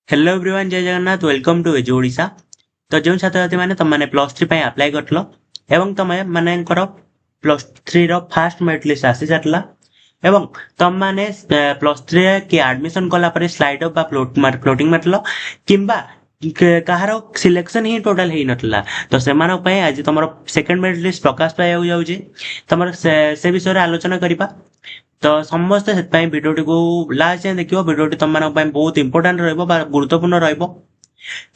Hello everyone जय Jagannath welcome to एजु Odisha. तो जो छात्र छात्री मैंने तुम मैंने प्लस थ्री अप्लाई करथिलो एवं तुम मानकर plus three row fast merit list आसी सारला एवं तुम मैंने प्लस थ्री के एडमिशन कला परे स्लाइड अप बा फ्लोटिंग मारलो किंबा कहार सिलेक्शन ही टोटल ही नथला तो सेमानक पय आज तुमरो सेकंड मेरिट लिस्ट प्रकाश पाया जाउची तुमरो से विषय रे आलोचना करिबा। तो समस्त भिडियोटी को लास्ट जाए देखियो भिडियोटी तुम मानक पय बहुत इंपोर्टेंट रहबो बा गुरुत्वपूर्ण रहबो।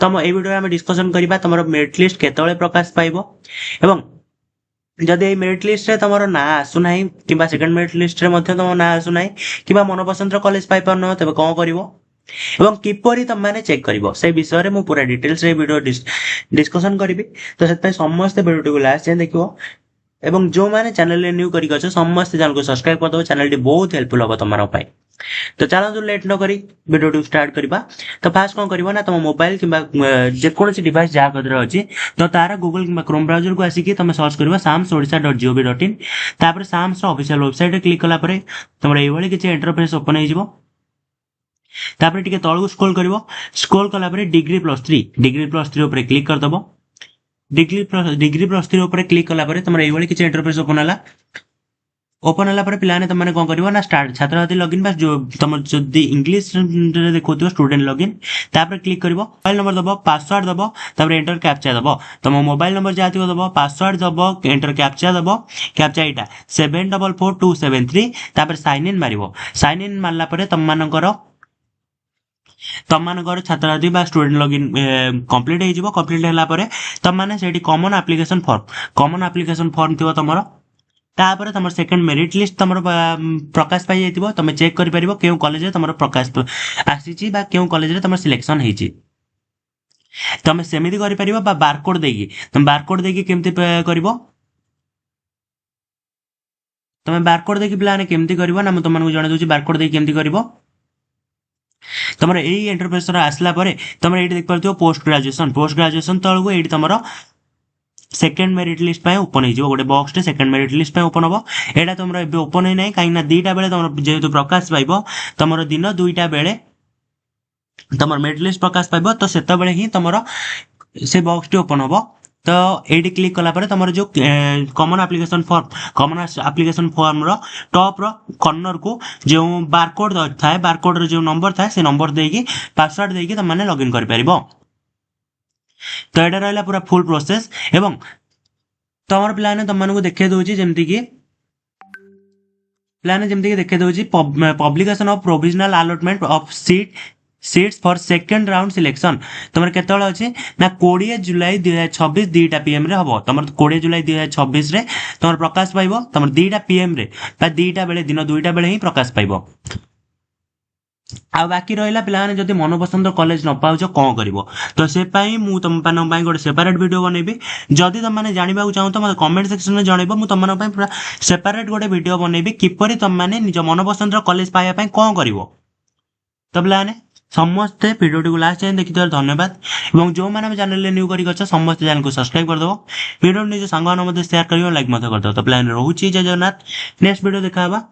तुम ए भिडियो में डिस्कशन करिबा तुमरो मेरिट लिस्ट केतळे प्रकाश पाइबो एवं जदि ए मेरिट लिस्ट रे तुमरो ना आसु नाही किबा सेकंड मेरिट लिस्ट रे मध्ये तुम ना आसु नाही किबा मनपसंद रो कॉलेज पाइ परनो तबे कोन करिवो एवं किपरि तुम माने चेक करिवो से विषय रे मु पूरा डिटेल्स रे वीडियो डिस्कशन करिवि। तो सेत पय समस्त भिडियोटी को लास्ट जाए देखियो एवं जो माने चैनल रे न्यू करी गछ समस्त चैनल को सब्सक्राइब कर दो चैनल टी बहुत हेल्पफुल हो तुम पाई। तो चलो लेट न करी वीडियो स्टार्ट करबा। तो फास्ट कोन करबो ना तुम मोबाइल किबा जे कोनसी डिवाइस जा कदर अछि तो तारा गूगल किबा क्रोम ब्राउजर को आसी कि तुम सर्च करबा samsodisha.gov.in तापर साम्स रो ऑफिशियल वेबसाइट रे क्लिक कला परे तुमरे एई भली किछि इंटरफेस ओपन हो जिवो। तापर टिके तळु स्क्रॉल करबो स्क्रॉल कला परे डिग्री प्लस 3 ऊपर क्लिक कर दबो। डिग्री प्लस 3 ऊपर क्लिक कला परे तुमरे एई भली किछि इंटरफेस ओपन हला परे पिलाने तुम माने कोन करबो ना स्टार्ट छात्र छात्री लॉगिन बस जो तुम जदी इंग्लिश रे देखोतो स्टूडेंट लॉगिन तापर क्लिक करबो मोबाइल नंबर दबो पासवर्ड दबो तापर एंटर कैप्चा दबो तुम मोबाइल नंबर जातिबो दबो पासवर्ड दबो एंटर कैप्चा दबो कैप्चा एटा 744273 तापर साइन इन मारिबो साइन इन मारला परे तुम मानकर छात्र छात्री बा स्टूडेंट लॉगिन कंप्लीट हो जिवो। कंप्लीट हला परे तुम माने सेठी कॉमन एप्लीकेशन फॉर्म थिबो तमरो तापर तुम सेकंड मेरिट लिस्ट तुम प्रकाश पाई जाइतिबो तुम चेक करि परिबो केउ कॉलेज रे तुम प्रकाश आसीची बा केउ कॉलेज रे तुम सिलेक्शन हेची। तुम सेमिति करि परिबो बा बारकोड देगी तुम बारकोड देगी केमति करिवो तुम बारकोड देगी प्लान केमति करिवो ना म तुम मानकु जणे दोची बारकोड देगी केमति करिवो। तुमर एई इंटरफेस रा आसला परे तुमर एठी देख परथियो पोस्ट ग्रेजुएशन तळगु एठी तुमरो सेकंड मेरिट लिस्ट पे ओपन हो गोटे बॉक्स टे सेकंड मेरिट लिस्ट पे ओपन हम एटा तुम ओपन ही ना कहीं दुईटा बेले तुम जेहेतु प्रकाश पाइब तुम दिन दुईटा बेले तुम मेरिट लिस्ट प्रकाश पाइब तो सेत बेले ही तुम से बॉक्स टी ओपन हम। तो ये क्लिक कला परे तुम जो कॉमन एप्लिकेशन फॉर्म रो टॉप रो कॉर्नर को जो बारकोड थाए बारकोड रो जो नंबर थाए से नंबर देकी पासवर्ड देकी तुम माने लॉगिन कर परिबो। तो एटा रहला पूरा फुल प्रोसेस एवं तमर प्लान तुम मानकु देखे दोची जेमति कि देखे दोची publication of provisional allotment of seats for second round selection तुमर केतळ अछि ना 20 जुलाई 2026 2टा पीएम रे हबो तुमर 20 जुलाई 2026 रे तुमर प्रकाश पाइबो तुमर 2टा पीएम रे बा 2टा बेले दिन 2टा बेले ही प्रकाश पाइबो। आ बाकी रहिला पिलाने जदि मनपसंद कॉलेज न पाउछ कोन करिवो तो से पई मु तुम पान पई गोटे सेपरेट वीडियो बनेबी जदि तुम माने जानिबा चाहो तो मते कमेंट सेक्शन में जणैबो मु तुम पई पूरा सेपरेट गोटे वीडियो बनेबी किपरि तुम माने निज मनपसंद कॉलेज पाया पई कोन करिवो। तो पिलाने समस्त वीडियो को लास्ट टाइम देखि धन्यवाद एवं जो माने चैनल रे न्यू करी गछ समस्त चैनल को सब्सक्राइब कर दो वीडियो निज संगवान मते शेयर करियो लाइक मते कर दो। तो प्लान रहउची जय जगन्नाथ नेक्स्ट वीडियो देखाबा।